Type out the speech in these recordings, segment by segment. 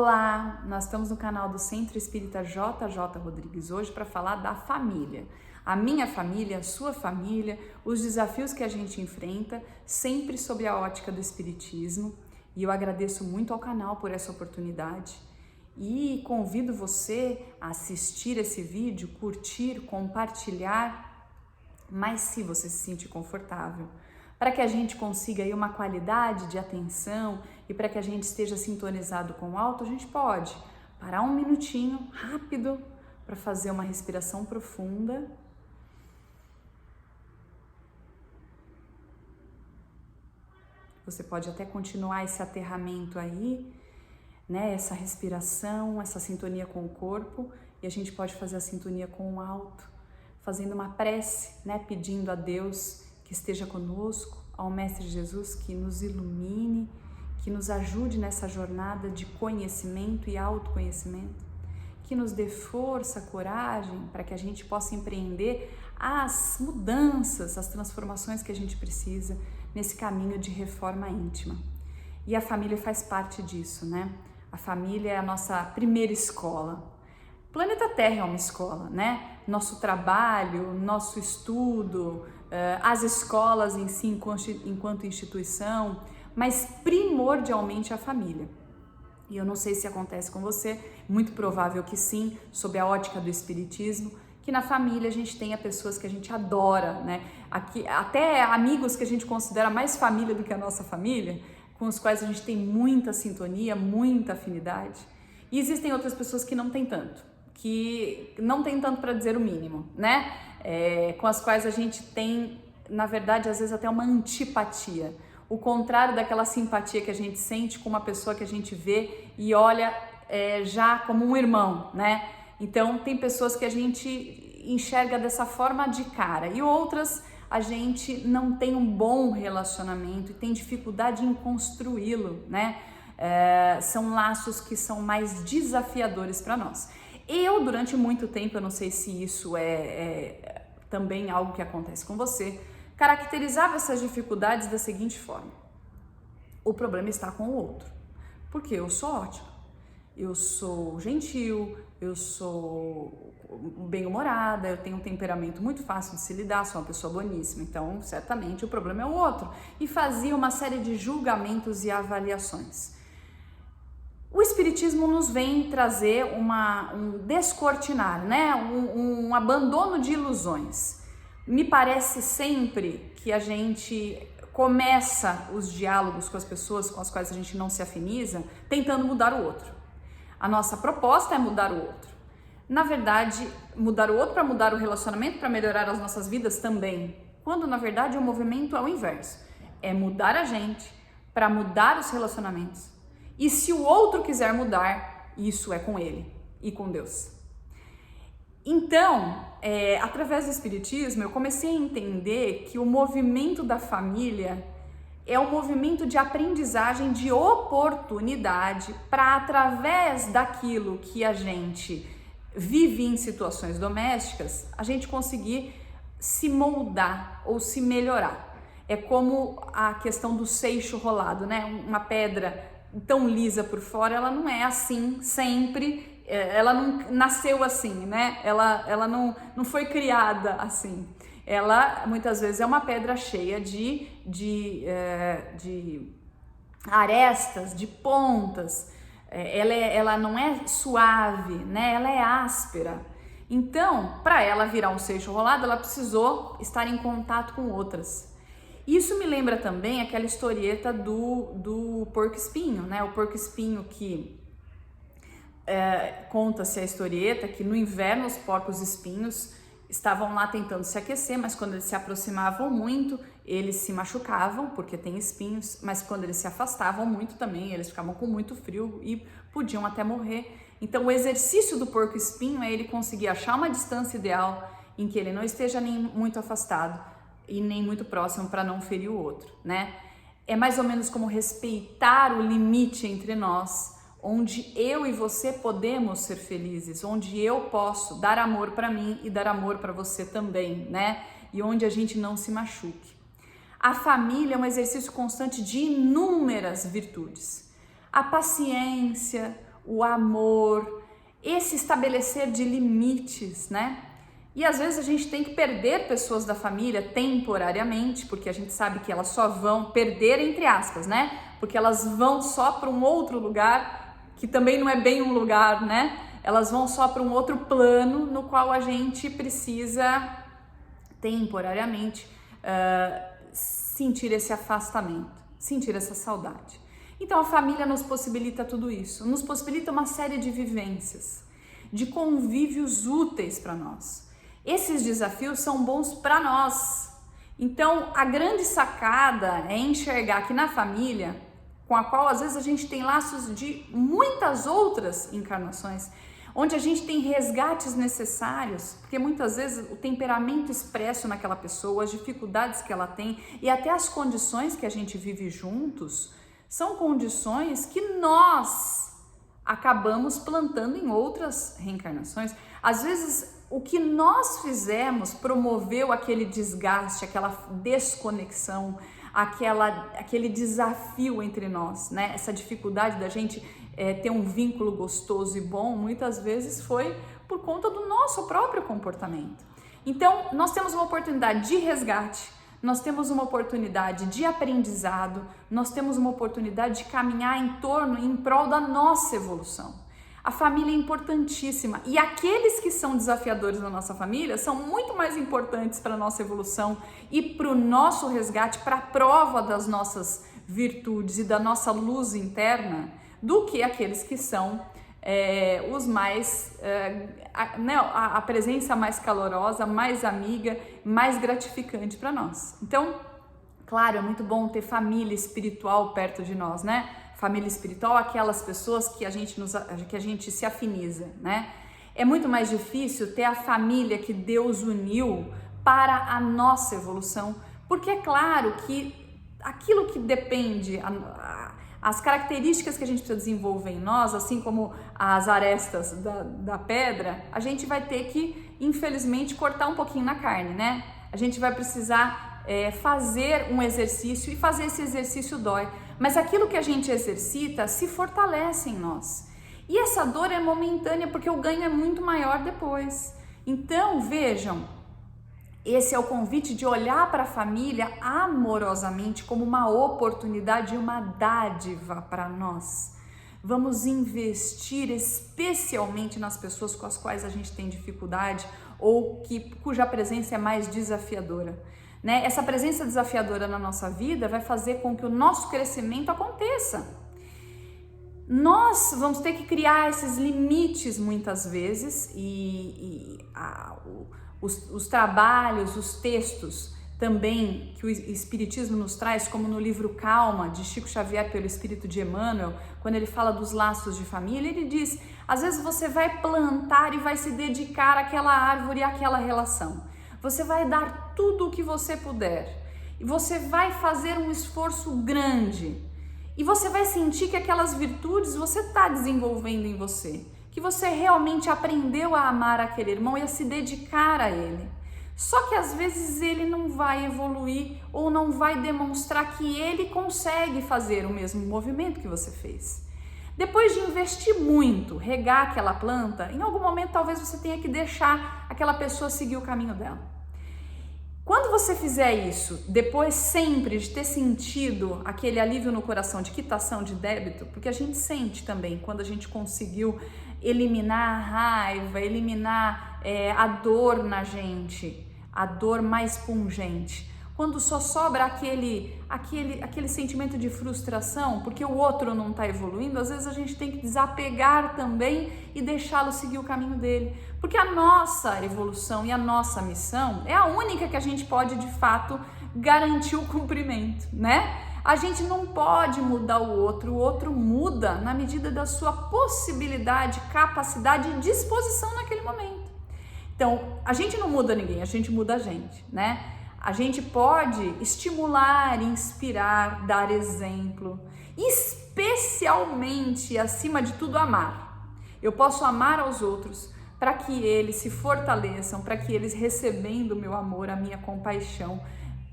Olá, nós estamos no canal do Centro Espírita JJ Rodrigues hoje para falar da família. A minha família, a sua família, os desafios que a gente enfrenta, sempre sob a ótica do Espiritismo. E eu agradeço muito ao canal por essa oportunidade. E convido você a assistir esse vídeo, curtir, compartilhar, mas se você se sentir confortável, para que a gente consiga aí uma qualidade de atenção e para que a gente esteja sintonizado com o alto, a gente pode parar um minutinho rápido para fazer uma respiração profunda. Você pode até continuar esse aterramento aí, né? Essa respiração, essa sintonia com o corpo, e a gente pode fazer a sintonia com o alto, fazendo uma prece, né? Pedindo a Deus que esteja conosco, ao Mestre Jesus que nos ilumine, que nos ajude nessa jornada de conhecimento e autoconhecimento, que nos dê força, coragem para que a gente possa empreender as mudanças, as transformações que a gente precisa nesse caminho de reforma íntima. E a família faz parte disso, né? A família é a nossa primeira escola. O planeta Terra é uma escola, né? Nosso trabalho, nosso estudo, as escolas em si enquanto instituição, mas primordialmente a família. E eu não sei se acontece com você, muito provável que sim, sob a ótica do Espiritismo, que na família a gente tenha pessoas que a gente adora, né? Aqui, até amigos que a gente considera mais família do que a nossa família, com os quais a gente tem muita sintonia, muita afinidade. E existem outras pessoas que não têm tanto, para dizer o mínimo, né? Com as quais a gente tem, na verdade, às vezes até uma antipatia. O contrário daquela simpatia que a gente sente com uma pessoa que a gente vê e olha já como um irmão, né? Então, tem pessoas que a gente enxerga dessa forma de cara e outras a gente não tem um bom relacionamento e tem dificuldade em construí-lo, né? São laços que são mais desafiadores para nós. Eu, durante muito tempo, eu não sei se isso é também algo que acontece com você, caracterizava essas dificuldades da seguinte forma: o problema está com o outro, porque eu sou ótima, eu sou gentil, eu sou bem-humorada, eu tenho um temperamento muito fácil de se lidar, sou uma pessoa boníssima, então certamente o problema é o outro. E fazia uma série de julgamentos e avaliações. O Espiritismo nos vem trazer um descortinar, né? Um abandono de ilusões. Me parece sempre que a gente começa os diálogos com as pessoas com as quais a gente não se afiniza, tentando mudar o outro. A nossa proposta é mudar o outro. Na verdade, mudar o outro para mudar o relacionamento, para melhorar as nossas vidas também. Quando, na verdade, o movimento é o inverso. É mudar a gente para mudar os relacionamentos. E se o outro quiser mudar, isso é com ele e com Deus. Então, através do Espiritismo, eu comecei a entender que o movimento da família é um movimento de aprendizagem, de oportunidade para, através daquilo que a gente vive em situações domésticas, a gente conseguir se moldar ou se melhorar. É como a questão do seixo rolado, né? Uma pedra tão lisa por fora, ela não é assim sempre, ela não nasceu assim, né? Ela não foi criada assim. Ela muitas vezes é uma pedra cheia de arestas, de pontas. Ela não é suave, né? Ela é áspera. Então, para ela virar um seixo rolado, ela precisou estar em contato com outras. Isso me lembra também aquela historieta do porco-espinho, né? O porco-espinho que conta-se a historieta que no inverno os porcos-espinhos estavam lá tentando se aquecer, mas quando eles se aproximavam muito, eles se machucavam, porque tem espinhos, mas quando eles se afastavam muito também, eles ficavam com muito frio e podiam até morrer. Então o exercício do porco-espinho é ele conseguir achar uma distância ideal em que ele não esteja nem muito afastado e nem muito próximo para não ferir o outro, né? É mais ou menos como respeitar o limite entre nós, onde eu e você podemos ser felizes, onde eu posso dar amor para mim e dar amor para você também, né? E onde a gente não se machuque. A família é um exercício constante de inúmeras virtudes. A paciência, o amor, esse estabelecer de limites, né? E às vezes a gente tem que perder pessoas da família temporariamente, porque a gente sabe que elas só vão perder, entre aspas, né? Porque elas vão só para um outro lugar, que também não é bem um lugar, né? Elas vão só para um outro plano no qual a gente precisa temporariamente sentir esse afastamento, sentir essa saudade. Então a família nos possibilita tudo isso, nos possibilita uma série de vivências, de convívios úteis para nós. Esses desafios são bons para nós. Então a grande sacada é enxergar que na família, com a qual às vezes a gente tem laços de muitas outras encarnações, onde a gente tem resgates necessários, porque muitas vezes o temperamento expresso naquela pessoa, as dificuldades que ela tem e até as condições que a gente vive juntos, são condições que nós acabamos plantando em outras reencarnações. Às vezes o que nós fizemos promoveu aquele desgaste, aquela desconexão, aquele desafio entre nós, né? Essa dificuldade da gente ter um vínculo gostoso e bom, muitas vezes foi por conta do nosso próprio comportamento. Então, nós temos uma oportunidade de resgate, nós temos uma oportunidade de aprendizado, nós temos uma oportunidade de caminhar em prol da nossa evolução. A família é importantíssima e aqueles que são desafiadores na nossa família são muito mais importantes para a nossa evolução e para o nosso resgate, para a prova das nossas virtudes e da nossa luz interna, do que aqueles que são os mais, a presença mais calorosa, mais amiga, mais gratificante para nós. Então, claro, é muito bom ter família espiritual perto de nós, né? Família espiritual, aquelas pessoas que a gente se afiniza, né? É muito mais difícil ter a família que Deus uniu para a nossa evolução, porque é claro que aquilo que depende, as características que a gente precisa desenvolver em nós, assim como as arestas da pedra, a gente vai ter que, infelizmente, cortar um pouquinho na carne, né? A gente vai precisar fazer um exercício e fazer esse exercício dói. Mas aquilo que a gente exercita se fortalece em nós. E essa dor é momentânea porque o ganho é muito maior depois. Então, vejam, esse é o convite de olhar para a família amorosamente como uma oportunidade e uma dádiva para nós. Vamos investir especialmente nas pessoas com as quais a gente tem dificuldade ou cuja presença é mais desafiadora. Né? Essa presença desafiadora na nossa vida vai fazer com que o nosso crescimento aconteça. Nós vamos ter que criar esses limites muitas vezes os trabalhos, os textos também que o Espiritismo nos traz, como no livro Calma, de Chico Xavier pelo Espírito de Emmanuel, quando ele fala dos laços de família, ele diz, às vezes você vai plantar e vai se dedicar àquela árvore e àquela relação. Você vai dar tudo o que você puder e você vai fazer um esforço grande e você vai sentir que aquelas virtudes você está desenvolvendo em você, que você realmente aprendeu a amar aquele irmão e a se dedicar a ele. Só que às vezes ele não vai evoluir ou não vai demonstrar que ele consegue fazer o mesmo movimento que você fez. Depois de investir muito, regar aquela planta, em algum momento talvez você tenha que deixar aquela pessoa seguir o caminho dela. Quando você fizer isso, depois sempre de ter sentido aquele alívio no coração de quitação de débito, porque a gente sente também quando a gente conseguiu eliminar a raiva, eliminar a dor na gente, a dor mais pungente. Quando só sobra aquele sentimento de frustração, porque o outro não está evoluindo, às vezes a gente tem que desapegar também e deixá-lo seguir o caminho dele. Porque a nossa evolução e a nossa missão é a única que a gente pode, de fato, garantir o cumprimento, né? A gente não pode mudar o outro muda na medida da sua possibilidade, capacidade e disposição naquele momento. Então, a gente não muda ninguém, a gente muda a gente, né? A gente pode estimular, inspirar, dar exemplo, especialmente, acima de tudo, amar. Eu posso amar aos outros para que eles se fortaleçam, para que eles, recebendo o meu amor, a minha compaixão,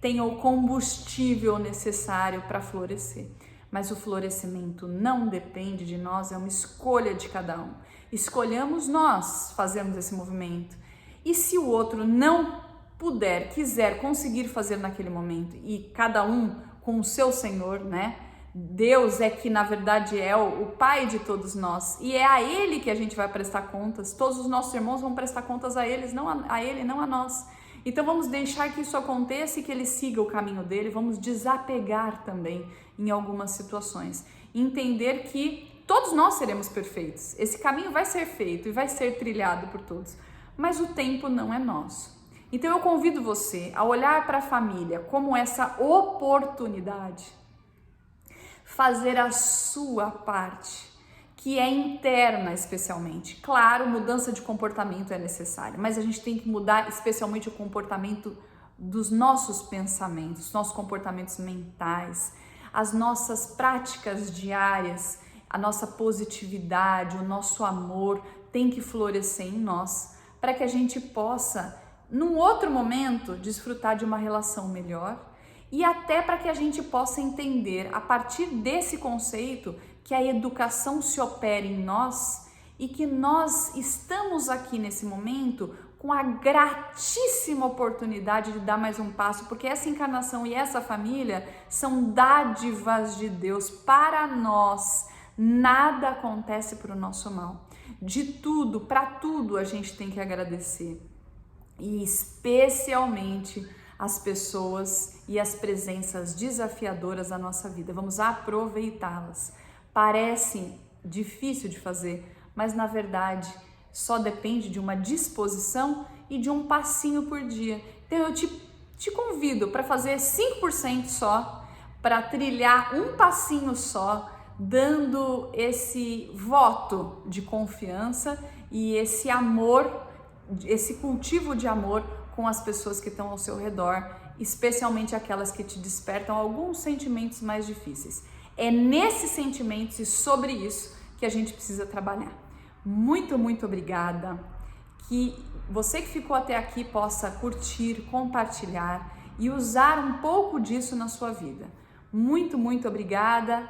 tenham o combustível necessário para florescer. mas o florescimento não depende de nós, é uma escolha de cada um. Escolhamos nós fazermos esse movimento. E se o outro não puder, quiser, conseguir fazer naquele momento, e cada um com o seu Senhor, né? Deus é que na verdade é o Pai de todos nós, e é a Ele que a gente vai prestar contas. Todos os nossos irmãos vão prestar contas a eles, não a Ele, não a nós. Então vamos deixar que isso aconteça e que Ele siga o caminho dele, vamos desapegar também em algumas situações. Entender que todos nós seremos perfeitos, esse caminho vai ser feito e vai ser trilhado por todos, mas o tempo não é nosso. Então eu convido você a olhar para a família como essa oportunidade, fazer a sua parte, que é interna especialmente. Claro, mudança de comportamento é necessária, mas a gente tem que mudar especialmente o comportamento dos nossos pensamentos, nossos comportamentos mentais, as nossas práticas diárias, a nossa positividade, o nosso amor tem que florescer em nós, para que a gente possa, num outro momento, desfrutar de uma relação melhor, e até para que a gente possa entender, a partir desse conceito, que a educação se opera em nós e que nós estamos aqui nesse momento com a gratíssima oportunidade de dar mais um passo, porque essa encarnação e essa família são dádivas de Deus para nós. Nada acontece para o nosso mal. De tudo, para tudo a gente tem que agradecer. E especialmente as pessoas e as presenças desafiadoras da nossa vida. Vamos aproveitá-las. Parece difícil de fazer, mas na verdade só depende de uma disposição e de um passinho por dia. Então eu te convido para fazer 5% só, para trilhar um passinho só, dando esse voto de confiança e esse amor, esse cultivo de amor com as pessoas que estão ao seu redor, especialmente aquelas que te despertam alguns sentimentos mais difíceis. É nesses sentimentos e sobre isso que a gente precisa trabalhar. Muito, muito obrigada. Que você que ficou até aqui possa curtir, compartilhar e usar um pouco disso na sua vida. Muito, muito obrigada.